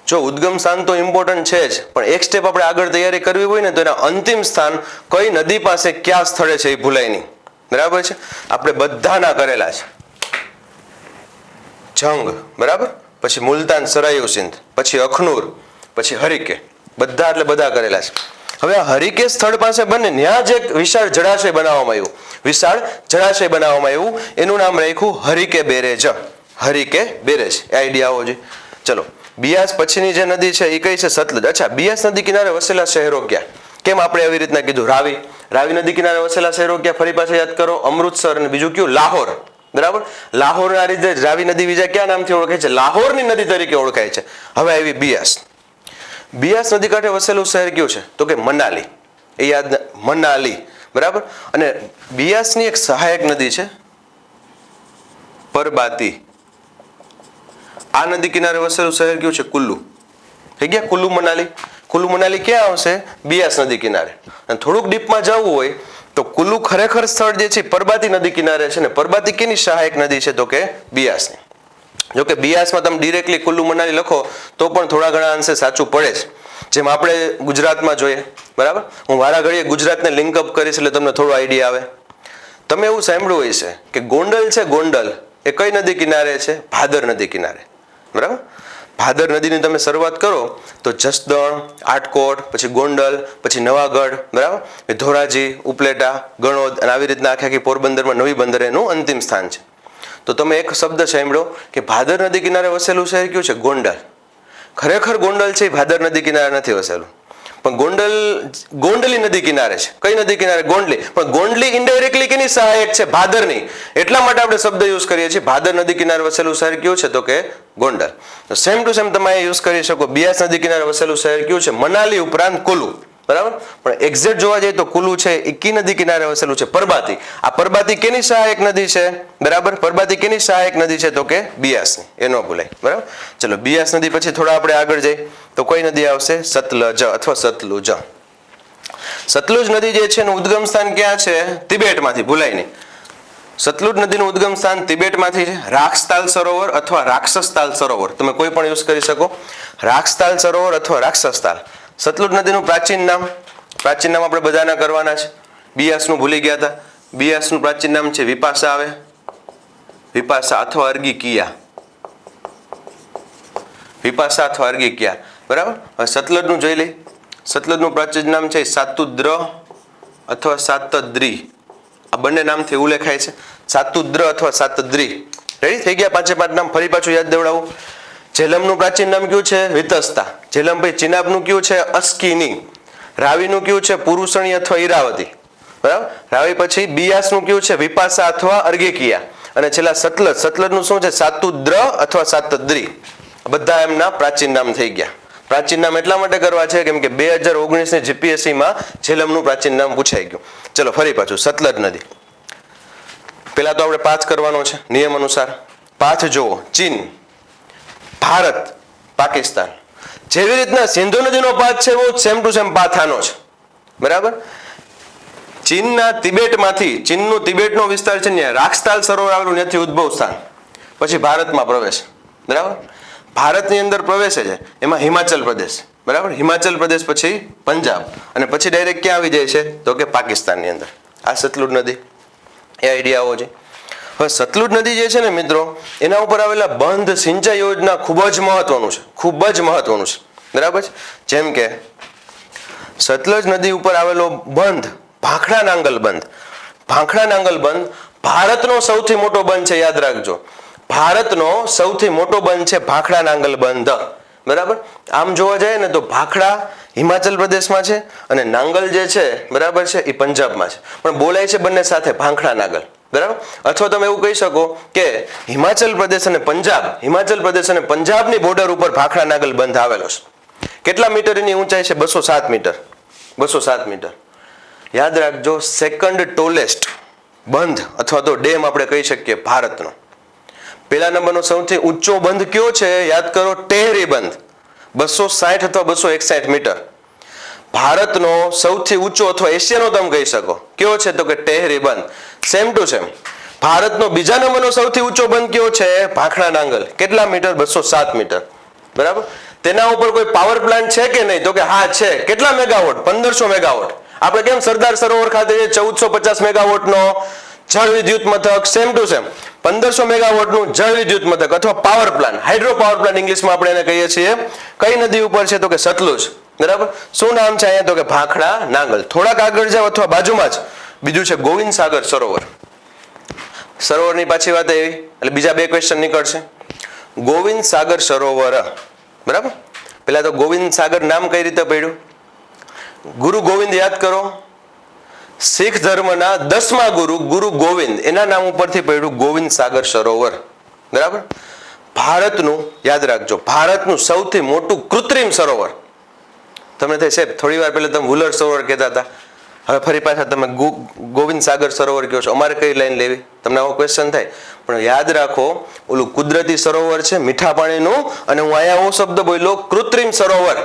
જો ઉદ્ગમ સ્થાન તો ઇમ્પોર્ટન્ટ છે જ, પણ એક સ્ટેપ આપણે આગળ તૈયારી કરવી હોય ને તો એના અંતિમ સ્થાન કઈ નદી પાસે ક્યાં સ્થળે છે એ ભૂલાય નહીં. બરાબર છે. આપણે બધાના કરેલા છે. જંગ. બરાબર. પછી મુલતાન, સરાયુ સિંધ, પછી અખનૂર, પછી હરિકે. બધા એટલે બધા કરેલા છે. હવે આ હરિકે સ્થળ પાસે બને ત્યાં જ એક વિશાળ જળાશય બનાવવામાં આવ્યું. એનું નામ રાખ્યું હરિકે બેરેજ. હરિકે બેરેજ. આઈડિયા આવો જોઈએ. ચલો, બિયાસ પછીની જે નદી છે એ કઈ છે? સતલજ. અચ્છા, બિયાસ નદી કિનારે વસેલા શહેરો ક્યાં? કેમ આપણે આવી રીતના કીધું? રાવી નદી કિનારે વસેલા શહેરો ક્યાં? ફરી પાછા યાદ કરો. અમૃતસર અને બીજું કયું? લાહોર. બરાબર. લાહોર આ રીતે રાવી નદી બીજા ક્યાં નામથી ઓળખાય છે? લાહોરની નદી તરીકે ઓળખાય છે. હવે આવી બિયાસ. બિયાસ નદી કાંઠે વસેલું શહેર કયું છે? તો કે મનાલી. એ યાદ, મનાલી. બરાબર. અને બિયાસની એક સહાયક નદી છે પરબાતી. આ નદી કિનારે વસેલું શહેર કયું છે? કુલ્લુ. થઈ ગયા કુલ્લુ મનાલી. કુલ્લુ મનાલી ક્યાં આવશે? બિયાસ નદી કિનારે. અને થોડુંક ડીપમાં જવું હોય તો કુલ્લુ ખરેખર સ્થળ જે છે પરબાતી નદી કિનારે છે. ને પરબાતી કેની સહાયક નદી છે? તો કે બિયાસની. જો કે બિયાસમાં તમે ડિરેક્ટલી કુલ્લુ મનાલી લખો તો પણ થોડા ઘણા અંશે સાચું પડે છે, જેમ આપણે ગુજરાતમાં જોઈએ. બરાબર. હું વારા ઘડીએ ગુજરાતને લિંક અપ કરીશ એટલે તમને થોડો આઈડિયા આવે. તમે એવું સાંભળ્યું હોય છે કે ગોંડલ છે, ગોંડલ એ કઈ નદી કિનારે છે? ભાદર નદી કિનારે. બરાબર. ભાદર નદીની તમે શરૂઆત કરો તો જસદણ, આટકોટ, પછી ગોંડલ, પછી નવાગઢ, બરાબર, ધોરાજી, ઉપલેટા, ગણોદ અને આવી રીતના આખી પોરબંદરમાં નવી બંદર એનું અંતિમ સ્થાન છે. તો તમે એક શબ્દ સાંભળ્યો કે ભાદર નદી કિનારે વસેલું શહેર કયું છે? ગોંડલ. ખરેખર ગોંડલ છે ભાદર નદી કિનારે નથી વસેલું, પણ ગોંડલી નદી કિનારે છે. કઈ નદી કિનારે? ગોંડલી. પણ ગોંડલી ઇનડાયરેક્ટલી કેની સહાયક છે? ભાદરની. એટલા માટે આપણે શબ્દ યુઝ કરીએ છીએ. ભાદર નદી કિનારે વસેલું શહેર કયું છે? તો કે ગોંડલ. સેમ ટુ સેમ તમે યુઝ કરી શકો. બિયાસ નદી કિનારે વસેલું શહેર કયું છે? મનાલી ઉપરાંત કુલ્લુ. બરાબર. પણ એક્ઝેક્ટ જોવા જઈએ તો કુલ્લુ છે એ કી નદી કિનારે વસેલું છે? પરબાતી. આ પરબાતી કેની સહાયક નદી છે? બરાબર. પરબાતી કેની સહાયક નદી છે? તો કે બિયાસની. એ ન ભૂલાય. બરાબર. ચલો, બિયાસ નદી પછી થોડા આપણે આગળ જઈએ તો કઈ નદી આવશે? સતલજ અથવા સતલુજ. સતલુજ નદી જે છે એનું ઉદ્ગમ સ્થાન ક્યાં છે? તિબેટમાંથી. ભૂલાય નહીં. સતલુજ નદીનું ઉદ્ગમ સ્થાન તિબેટમાંથી છે. રાક્ષતાલ સરોવર અથવા રાક્ષસતાલ સરોવર તમે કોઈ પણ યુઝ કરી શકો. રાક્ષતાલ સરોવર અથવા રાક્ષસતાલ. સતલુજ નદીનું પ્રાચીન નામ આપણે બધાના કરવાના છે. બિયાસનું ભૂલી ગયા હતા. બિયાસનું પ્રાચીન નામ છે વિપાસા આવે. વિપાસા અથવા અર્ગિકિયા. વિપાસા અથવા અર્ગિકિયા. બરાબર. હવે સતલજનું જોઈ લઈ. સતલજનું પ્રાચીન નામ છે સાતુદ્ર અથવા સાતદ્રી. આ બંને નામથી ઉલ્લેખાય છે. સાતુદ્ર અથવા સાતદ્રી. રેડી થઈ ગયા? પાંચે પાંચ નામ ફરી પાછું યાદ દેવડાવું. ઝેલમનું પ્રાચીન નામ કયું છે? વિતસ્તા. ઝેલમ ભાઈ. ચિનાબનું કયું છે? અસ્કિની. રાવીનું કયું છે? પુરુષણી અથવા ઈરાવતી. બરાબર. રાવી પછી બિયાસનું કયું છે? વિપાસા અથવા અર્ગેકિયા. અને છેલ્લા સતલજ. સતલજનું શું છે? સાતુદ્ર અથવા સાતદ્રી. બધા એમના પ્રાચીન નામ થઈ ગયા. પ્રાચીન નામ એટલા માટે કરવા છે કેમ કે 2019 ની જીપીએસસી માં ઝેલમનું પ્રાચીન નામ પૂછાઈ ગયું. ચલો ફરી પાછું સતલજ નદી. પેલા તો આપણે પાથ કરવાનો છે નિયમ અનુસાર. પાથ જુઓ, ચીન, ભારત, પાકિસ્તાન. જેવી રીતના સિંધુ નદીનો પાથ છે એવો સેમ ટુ સેમ પાથ આનો છે. બરાબર. ચીનના તિબેટમાંથી, ચીનનું તિબેટનો વિસ્તાર છે ને રાખસ્તાલ સરોવર આવેલું ત્યાંથી ઉદ્ભવ સ્થાન, પછી ભારતમાં પ્રવેશ. બરાબર. ભારતની અંદર પ્રવેશે છે એમાં હિમાચલ પ્રદેશ. બરાબર. હિમાચલ પ્રદેશ પછી પંજાબ અને પછી ડાયરેક્ટ ક્યાં આવી જાય છે તો કે પાકિસ્તાનની અંદર. આ સતલુજ નદી, એ આઈડિયા આવો છે. હવે સતલુજ નદી જે છે ને મિત્રો, એના ઉપર આવેલા બંધ સિંચાઈ યોજના ખૂબ જ મહત્વનું છે, ખૂબ જ મહત્વનું છે. બરાબર છે. જેમ કે સતલજ નદી ઉપર આવેલો બંધ ભાખડા નાંગલ બંધ. ભાખડા નાંગલ બંધ ભારતનો સૌથી મોટો બંધ છે, યાદ રાખજો. ભારતનો સૌથી મોટો બંધ છે ભાખડા નાંગલ બંધ. બરાબર. આમ જોવા જાય ને તો ભાખડા હિમાચલ પ્રદેશમાં છે અને નાંગલ જે છે બરાબર છે એ પંજાબમાં છે, પણ બોલાય છે બંને સાથે ભાખડા નાંગલ. બરાબર. અથવા તમે એવું કહી શકો કે હિમાચલ પ્રદેશ અને પંજાબ, હિમાચલ પ્રદેશ અને પંજાબની બોર્ડર ઉપર ભાખડા નાંગલ બંધ આવેલો છે. કેટલા મીટર એની ઊંચાઈ છે? 207 મીટર. 207 મીટર. યાદ રાખજો, સેકન્ડ ટોલેસ્ટ બંધ અથવા તો ડેમ આપણે કહી શકીએ ભારતનો. પેલા નંબરનો સૌથી ઊંચો બંધ કયો છે? યાદ કરો, ટેહરી બંધ. 260 અથવા 261 મીટર. ભારતનો સૌથી ઊંચો અથવા એશિયાનો તમે કહી શકો કયો છે તો કે ટેહરી બંધ. સેમ ટુ સેમ ભારતનો બીજા નંબરનો સૌથી ઊંચો બંધ કયો છે? ભાખડા નાંગલ. કેટલા મીટર? 207 મીટર. બરાબર. તેના ઉપર કોઈ પાવર પ્લાન્ટ છે કે નહીં તો કે હા છે. કેટલા મેગાવોટ? 1500 મેગાવોટ. આપણે કેમ સરદાર સરોવર ખાતે 1450 મેગાવોટનો જળ વિદ્યુત મથક, સેમ ટુ સેમ 1500 મેગાવોટનું જળ વિદ્યુત મથક અથવા power plant, hydro power plant ઇંગ્લિશમાં આપણે એને કહીએ છીએ. કઈ નદી ઉપર છે તો કે સતલુજ. બરાબર. શું નામ છે અહીંયા તો કે ભાખડા નાંગલ. થોડાક આગળ જાવ અથવા બાજુમાં જ બીજું છે ગોવિંદ સાગર સરોવર. સરોવરની પાછી વાત એવી એટલે બીજા બે ક્વેશ્ચન નીકળશે. ગોવિંદ સાગર સરોવર. બરાબર. પેલા તો ગોવિંદ સાગર નામ કઈ રીતે પડ્યું? ગુરુ ગોવિંદ યાદ કરો, શીખ ધર્મના 10મા ગુરુ ગુરુ ગોવિંદ, એના નામ ઉપરથી પડ્યું ગોવિંદ સાગર સરોવર. બરાબર. ભારતનું યાદ રાખજો, ભારતનું સૌથી મોટું કૃત્રિમ સરોવર. તમને થાય સાહેબ થોડી વાર પહેલા તમે વુલર સરોવર કહેતા હતા, હવે ફરી પાછા તમે ગોવિંદ સાગર સરોવર કહો છો. અમારે કઈ લાઈન લેવી? તમને આવો ક્વેશ્ચન થાય. પણ યાદ રાખો, ઓલું કુદરતી સરોવર છે મીઠા પાણીનું, અને હું અહીંયા એવો શબ્દ બોલ્યો કૃત્રિમ સરોવર.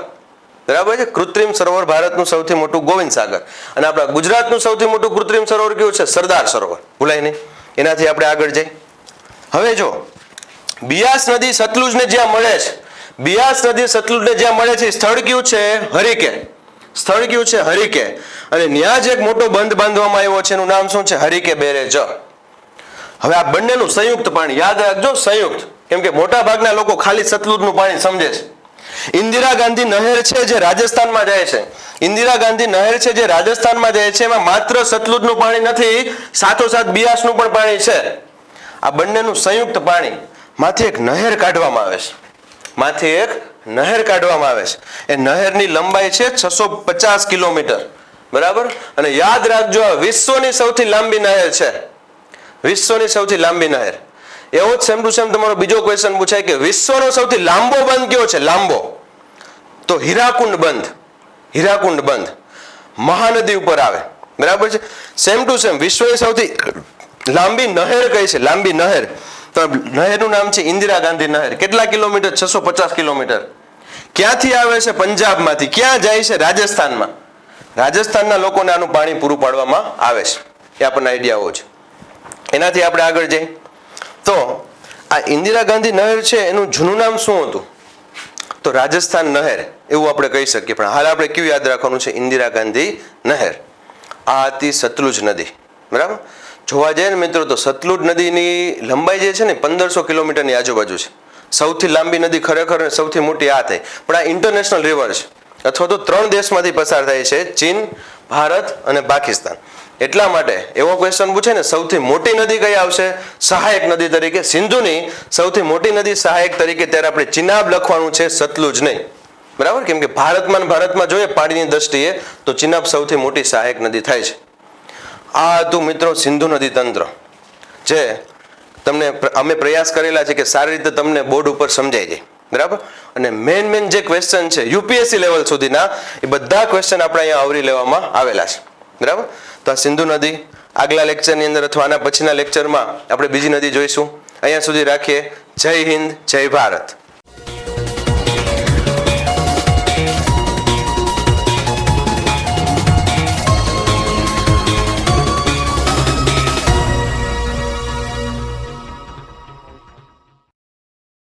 બરાબર છે. કૃત્રિમ સરોવર ભારતનું સૌથી મોટું ગોવિંદ સાગર, અને આપણા ગુજરાતનું સૌથી મોટું કૃત્રિમ સરોવર કયું છે? સરદાર સરોવર. ભૂલાય નહીં. એનાથી આપણે આગળ જઈએ. હવે જો બિયાસ નદી સતલુજને જ્યાં મળે છે, બિયાસ નદી સતલુજને જ્યાં મળે છે સ્થળ કયું છે? હરિકે. સ્થળ કયું છે? હરિકે. અને ત્યાં જ એક મોટો બંધ બાંધવામાં આવ્યો છે, એનું નામ શું છે? હરિકે બેરેજ. હવે આ બંનેનું સંયુક્ત પાણી, યાદ રાખજો સંયુક્ત, કેમ કે મોટા ભાગના લોકો ખાલી સતલુજનું પાણી સમજે છે. ઇન્દિરા ગાંધી નહેર છે જે રાજસ્થાનમાં જાય છે, ઇન્દિરા ગાંધી નહેર છે જે રાજસ્થાનમાં જાય છે, એમાં માત્ર સતલુજનું પાણી નથી, સાથોસાથ બિયાસનું પણ પાણી છે. આ બંનેનું સંયુક્ત પાણી માંથી એક નહેર કાઢવામાં આવે છે, માંથી એક નહેર કાઢવામાં આવે છે. એ નહેરની લંબાઈ છે 650 કિલોમીટર. બરાબર. અને યાદ રાખજો, આ વિશ્વની સૌથી લાંબી નહેર છે, વિશ્વની સૌથી લાંબી નહેર. એવો જ સેમ ટુ સેમ તમારો બીજો ક્વેશ્ચન પૂછાય કે વિશ્વનો સૌથી લાંબો બંધ કયો છે? લાંબો તો હીરાકુંડ બંધ. હીરાકુંડ બંધ મહાનદી ઉપર આવે. બરાબર છે. સેમ ટુ સેમ વિશ્વની સૌથી લાંબી નહેર કઈ છે? લાંબી નહેર તો નહેરનું નામ છે ઇન્દિરા ગાંધી નહેર. કેટલા કિલોમીટર? 650 કિલોમીટર. ક્યાંથી આવે છે? પંજાબમાંથી. ક્યાં જાય છે? રાજસ્થાનમાં. રાજસ્થાનના લોકોને આનું પાણી પૂરું પાડવામાં આવે છે. એ આપણને આઈડિયાઓ છે. એનાથી આપણે આગળ જઈએ તો આ ઇન્દિરા ગાંધી નહેર છે એનું જૂનું નામ શું હતું તો રાજસ્થાન નહેર એવું આપણે કહી શકીએ, પણ હાલ આપણે કયું યાદ રાખવાનું છે? ઇન્દિરા ગાંધી નહેર. આ હતી સતલુજ નદી. બરાબર. જોવા જઈએ ને મિત્રો તો સતલુજ નદીની લંબાઈ જે છે ને 1500 કિલોમીટરની આજુબાજુ છે. સૌથી લાંબી નદી ખરેખર સૌથી મોટી આ થઈ, પણ આ ઇન્ટરનેશનલ રિવર છે અથવા તો 3 દેશમાંથી પસાર થાય છે, ચીન, ભારત અને પાકિસ્તાન. એટલા માટે એવો ક્વેશ્ચન પૂછે ને સૌથી મોટી નદી કઈ આવશે? સહાયક નદી તરીકે. સિંધુની સૌથી મોટી નદી સહાયક તરીકે, ત્યારે આપણે ચિનાબ લખવાનું છે, સતલુજ નહીં. બરાબર. કેમ કે ભારતમાં જોઈએ પાણીની દ્રષ્ટિએ તો ચિનાબ સૌથી મોટી સહાયક નદી થાય છે. આ હતું મિત્રો સિંધુ નદી તંત્ર, જે તમને અમે પ્રયાસ કરેલા છે કે સારી રીતે તમને બોર્ડ ઉપર સમજાઈ જાય. બરાબર. અને મેન જે ક્વેશ્ચન છે યુપીએસસી લેવલ સુધીના એ બધા ક્વેશ્ચન આપણે અહીંયા આવરી લેવામાં આવેલા છે. બરાબર. તો આ સિંધુ નદી આગલા લેક્ચરની અંદર અથવા આના પછીના લેક્ચરમાં આપણે બીજી નદી જોઈશું. અહીંયા સુધી રાખીએ. જય હિન્દ, જય ભારત.